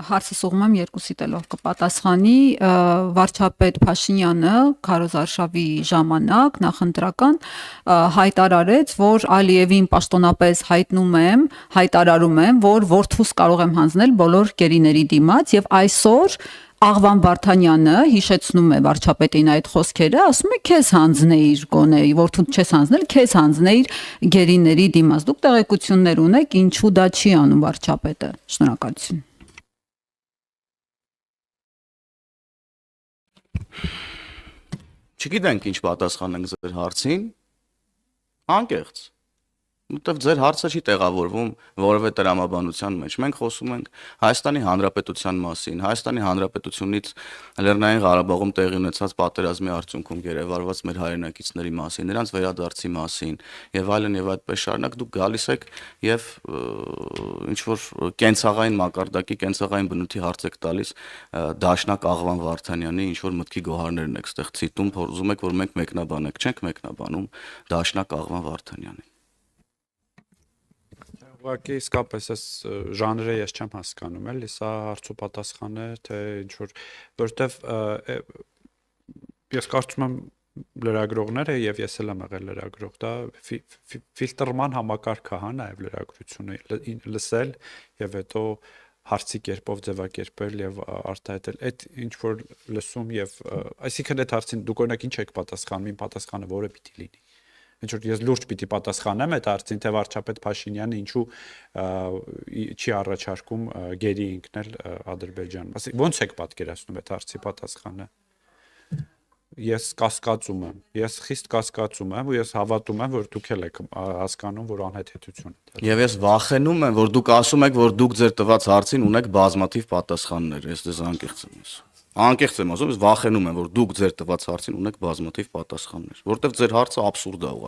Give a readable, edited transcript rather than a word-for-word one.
Հարցս ուղղում եմ երկուսի տելով կպատասխանի վարչապետ Փաշինյանը քարոզարշավի ժամանակ նախընտրական հայտարարեց, որ Ալիևին պաշտոնապես հայտարարում եմ, որ որդուս կարող եմ հանձնել բոլոր գերիների դիմաց եւ այսօր Աղվան Վարդանյանը հիշեցնում է վարչապետին այդ խոսքերը, ասում է քեզ հանձնեիր գոնե, որդուդ չես հանձնել, քեզ հանձնեիր գերիների դիմաց։ Դուք տեղեկություններ ունեք, ինչու դա չի անում վարչապետը։ Շնորհակալություն։ Չգիտենք ինչ պատասխանենք ձեր հարցին, անկեղծ, որտեվ ձեր հարցը չի տեղավորվում որևէ տրամաբանության մեջ։ Մենք խոսում ենք Հայաստանի Հանրապետության մասին, Հայաստանի Հանրապետությունից Լեռնային Ղարաբաղում տեղի ունեցած պատերազմի արդյունքում գերեվարված մեր հայրենակիցների մասին, նրանց վերադարձի մասին եւ այլն եւ այդպես շարունակ դուք գալիս եք եւ ինչ որ կենցաղային մակարդակի, կենցաղային բնույթի հարց եք տալիս Դաշնակ Աղվան Վարդանյանի ինչ որ մտքի գոհարներն եք ստեղ ցիտում, փորձում եք որ մենք մեկնաբանենք, չենք մեկնաբանում Դաշնակ Աղվան Վարդանյանին։ Ուղղակի իսկապես այս ժանրը ես չեմ հասկանում, էլի, սա հարց ու պատասխան է, թե ինչ որ, որտեվ ես կարծում եմ լրագրողները եւ ես էլ եմ եղել լրագրող, դա ֆիլտրման համակարգ է, հա, նաեւ լրագրությունը լսել եւ հետո հարցի կերպով ձևակերպել եւ արտահայտել։ Այդ ինչ որ լսում եւ այսինքն այդ հարցին դուք օրինակ ինչ եք պատասխանում, իմ պատասխանը որը պիտի լինի։ Ինչ որ ես լուրջ պիտի պատասխանեմ այդ հարցին, թե վարչապետ Փաշինյանը ինչու չի առաջարկում գերի ընկնել Ադրբեջանում։ Ոնց եք պատկերացնում այդ հարցի պատասխանը։ Ես կասկածում եմ, ես խիստ կասկածում եմ ու ես հավատում եմ, որ դուք էլ եք հասկանում, որ անհեթեթություն է։ Եվ ես վախենում եմ, որ դուք ասում եք, որ դուք ձեր տված հարցին ունեք բազմաթիվ պատասխաններ, ես դες անկեղծ եմ ասում։ Անկեղծ եմ ասում, ես վախենում եմ, որ դուք ձեր տված հարցին ունեք բազմաթիվ պատասխաններ, որովհետև ձեր հարցը աբսուրդ է ուղղակի։